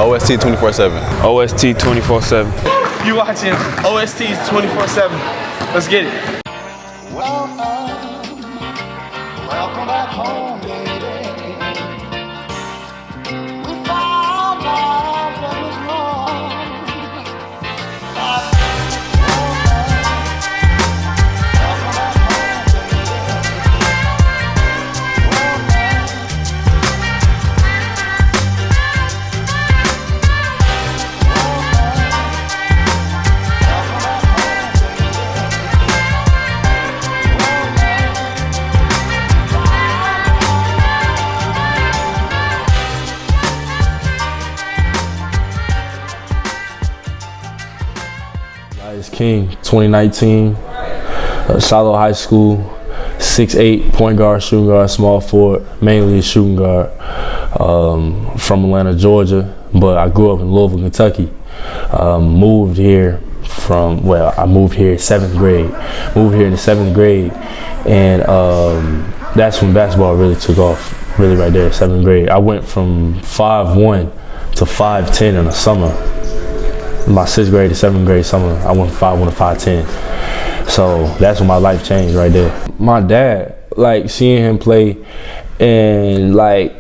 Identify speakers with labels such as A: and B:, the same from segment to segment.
A: OST 24/7.
B: OST 24/7.
C: You watching OST 24/7. Let's get it.
D: Welcome back home, baby. We found out what was wrong.
E: Elias King, 2019, Shiloh High School, 6'8", point guard, shooting guard, small forward, mainly a shooting guard, from Atlanta, Georgia, but I grew up in Louisville, Kentucky. Moved here I moved here 7th grade. Moved here in the 7th grade, and that's when basketball really took off, really right there, 7th grade. I went from 5'1" to 5'10" in the summer. My 6th grade to 7th grade summer, I went from 5'1" to 5'10". So that's when my life changed right there. My dad, like seeing him play and like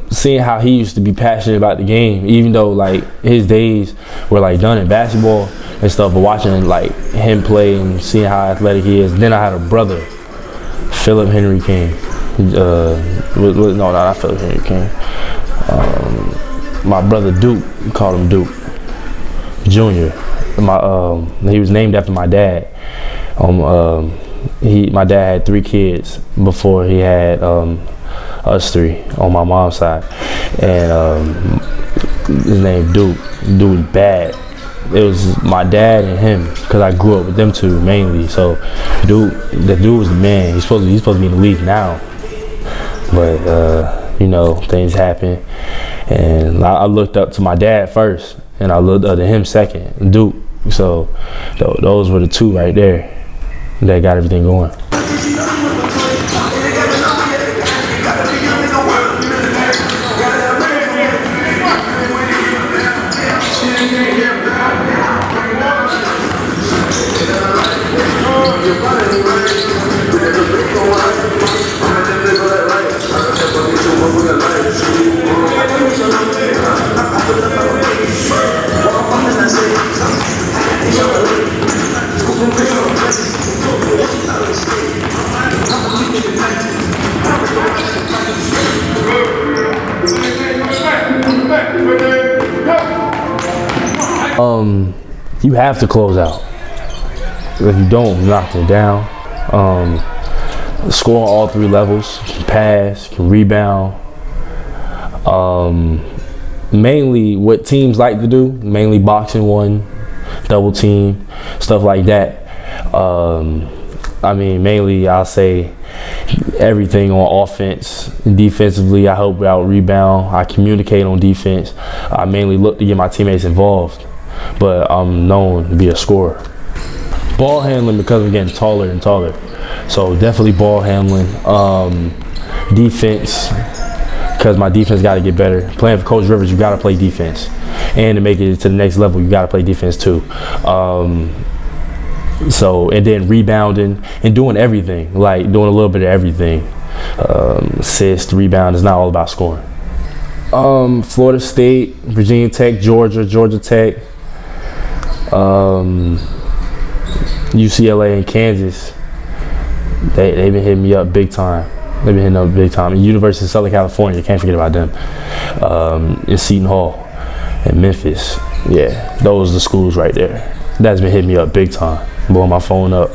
E: seeing how he used to be passionate about the game, even though like his days were like done in basketball and stuff, but watching like him play and seeing how athletic he is. Then I had a brother, Philip Henry King. No, not Philip Henry King. My brother Duke, we called him Duke Junior. He was named after my dad. My dad had 3 kids before he had us 3 on my mom's side, and his name Duke. Dude was bad. It was my dad and him, because I grew up with them 2 mainly. So the dude was the man. He's supposed to be in the league now, but you know, things happen, and I looked up to my dad first, and I looked up to him second, Duke. So those were the 2 right there that got everything going. You have to close out. If you don't, you knock them down. Score on all 3 levels, can pass, can rebound. Mainly what teams like to do, mainly boxing 1, double team, stuff like that. I mean, mainly I'll say everything on offense. Defensively, I help out rebound. I communicate on defense. I mainly look to get my teammates involved, but I'm known to be a scorer. Ball handling, because I'm getting taller and taller. So definitely ball handling. Defense, because my defense got to get better. Playing for Coach Rivers, you got to play defense. And to make it to the next level, you got to play defense too. And then rebounding and doing everything, like doing a little bit of everything. Assist, rebound, it's not all about scoring. Florida State, Virginia Tech, Georgia Tech, UCLA and Kansas, they've been hitting me up big time. They've been hitting up big time. And University of Southern California, can't forget about them. In Seton Hall and Memphis. Yeah, those are the schools right there. That's been hitting me up big time, blowing my phone up.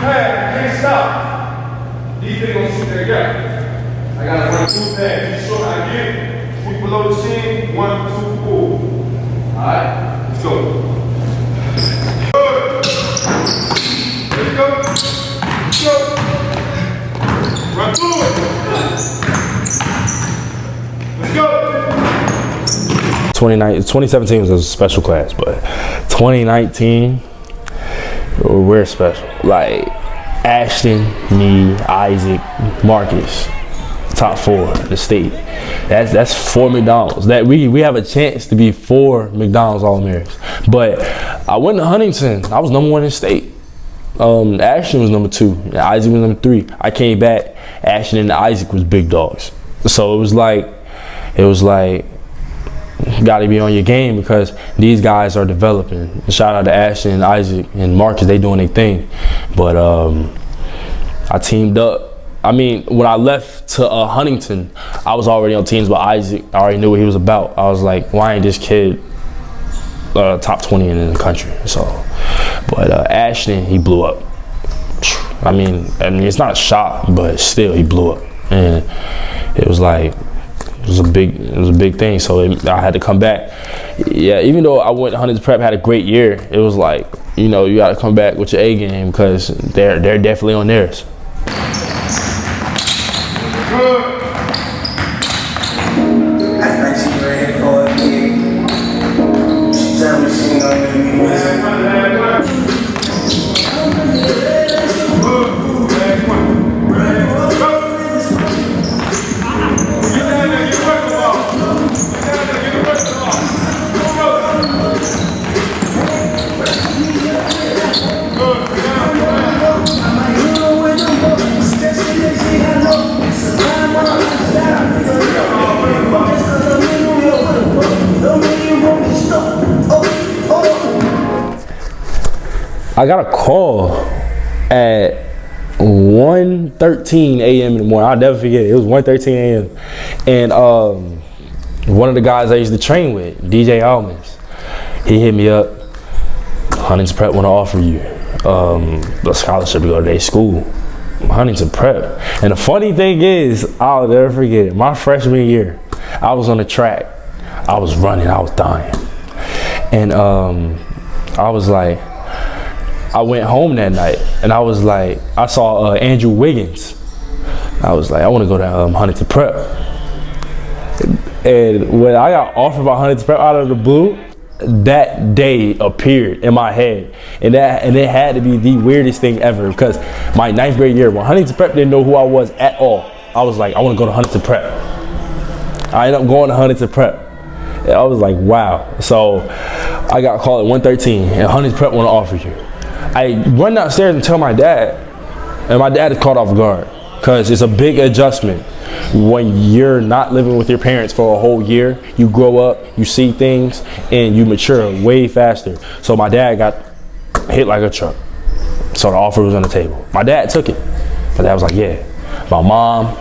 A: pad, can't stop. Defense gonna shoot that gap. I gotta run two pads. Too short, I get it. Sweep below the shin, 1, 2, pull. Alright, let's go. Good. There you go. Let's go. Run through it. Let's go.
E: 2017 was a special class, but 2019, we're special. Like Ashton, me, Isaac, Marcus, top 4 in the state. That's 4 McDonald's. That we have a chance to be 4 McDonald's All-Americans. But I went to Huntington. I was number 1 in the state. Ashton was number 2. Isaac was number 3. I came back. Ashton and Isaac was big dogs. So it was like, you got to be on your game because these guys are developing. Shout out to Ashton and Isaac and Marcus, they doing their thing. But I teamed up. I mean, when I left to Huntington, I was already on teams with Isaac. I already knew what he was about. I was like, why ain't this kid top 20 in the country? So, but Ashton, he blew up. I mean, it's not a shot, but still, he blew up, and it was like. It was a big thing, so I had to come back. Yeah, even though I went to Huntington Prep, had a great year, it was like, you know, you got to come back with your A game because they're definitely on theirs. I got a call at 1:13 a.m. in the morning. I'll never forget it. It was 1:13 a.m. And one of the guys I used to train with, DJ Almans, he hit me up. Huntington Prep want to offer you a scholarship to go to their school. Huntington Prep. And the funny thing is, I'll never forget it. My freshman year, I was on the track. I was running. I was dying. And I was like, I went home that night and I was like, I saw Andrew Wiggins. I was like, I want to go to Huntington Prep. And when I got offered by Huntington Prep out of the blue, that day appeared in my head. And it had to be the weirdest thing ever because my 9th grade year, when Huntington Prep didn't know who I was at all, I was like, I want to go to Huntington Prep. I ended up going to Huntington Prep. And I was like, wow. So I got called at 1:13 and Huntington Prep want to offer you. I run downstairs and tell my dad, and my dad is caught off guard because it's a big adjustment. When you're not living with your parents for a whole year, you grow up, you see things, and you mature way faster. So my dad got hit like a truck. So the offer was on the table. My dad took it. My dad was like, yeah. My mom,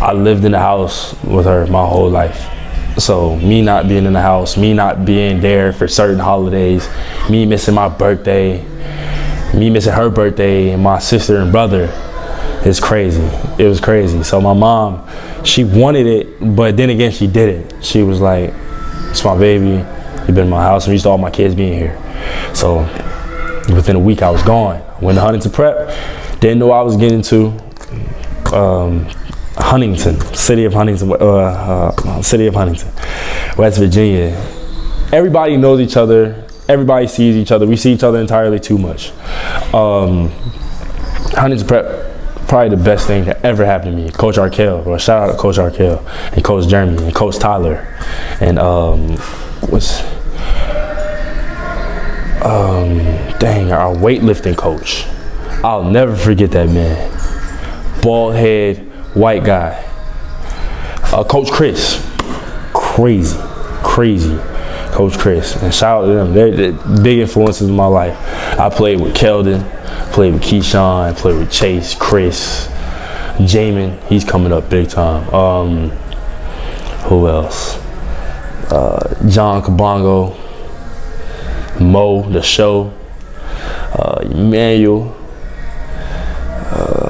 E: I lived in the house with her my whole life. So me not being in the house, me not being there for certain holidays, me missing my birthday, me missing her birthday, and my sister and brother, it's crazy. It was crazy. So my mom, she wanted it, but then again, she didn't. She was like, it's my baby, you've been in my house, I'm used to all my kids being here. So within a week, I was gone. Went to Huntington Prep, didn't know what I was getting to. Huntington, city of Huntington, West Virginia. Everybody knows each other. Everybody sees each other. We see each other entirely too much. Huntington Prep, probably the best thing that ever happened to me. Coach Arkell, or shout out to Coach Arkell and Coach Jeremy and Coach Tyler, and our weightlifting coach. I'll never forget that man. Bald head, white guy. Coach Chris, crazy. Coach Chris, and shout out to them. They're big influences in my life. I played with Keldon, played with Keyshawn, played with Chase, Chris, Jamin. He's coming up big time. Who else? John Kabongo, Mo, the show. Emmanuel.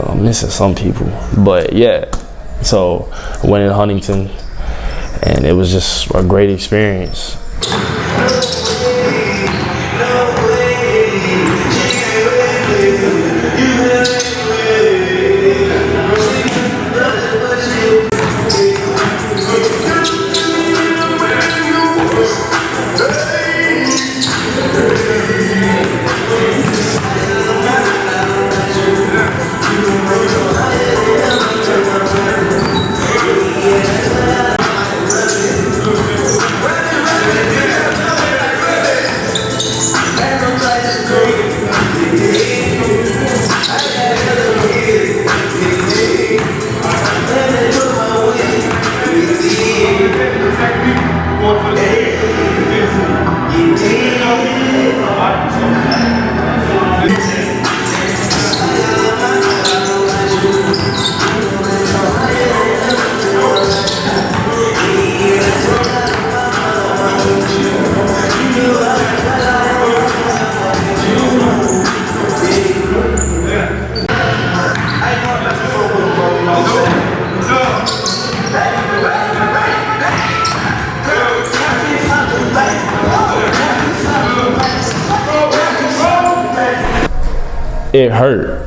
E: I'm missing some people, but yeah. So I went in Huntington, and it was just a great experience. It hurt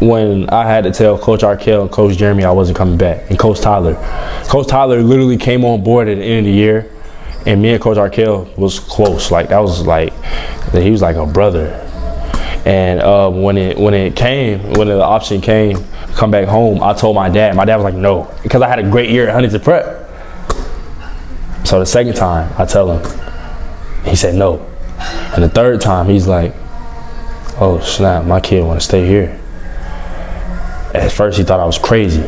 E: when I had to tell Coach Arkell and Coach Jeremy I wasn't coming back, and Coach Tyler. Coach Tyler literally came on board at the end of the year, and me and Coach Arkell was close. Like that was like, he was like a brother. And when the option came, come back home, I told my dad. My dad was like, no, because I had a great year at Huntington Prep. So the second time, I tell him, he said no. And the third time, he's like, oh snap, my kid want to stay here. At first he thought I was crazy.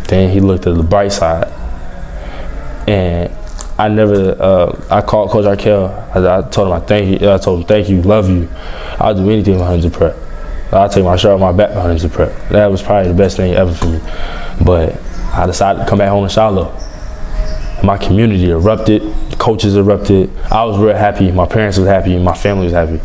E: Then he looked at the bright side. And I called Coach Arkell. I told him I told him thank you, love you. I'll do anything for Huntington Prep. I'll take my shirt off my back for Huntington Prep. That was probably the best thing ever for me. But I decided to come back home to Shiloh. My community erupted, the coaches erupted. I was real happy, my parents was happy, my family was happy.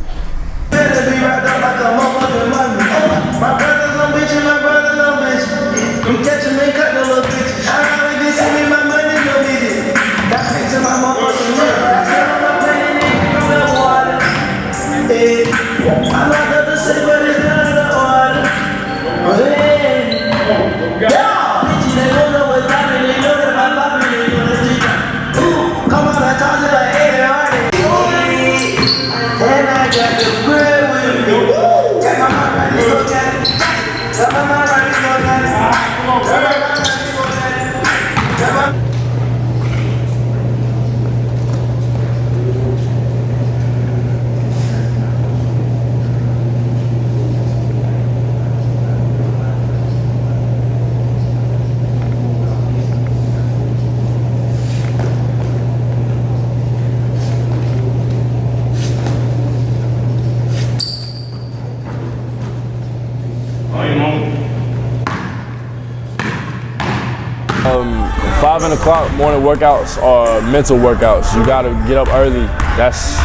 E: O'clock morning workouts are mental workouts. You gotta get up early. That's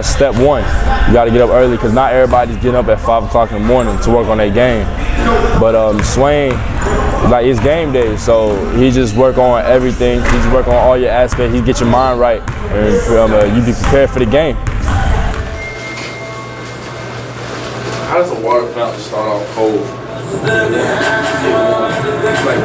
E: step one. You gotta get up early because not everybody's getting up at 5 o'clock in the morning to work on their game. But Swain, like it's game day, so he just work on everything. He just work on all your aspects. He get your mind right, and you be prepared for the game.
A: How does a water fountain start off cold? It's like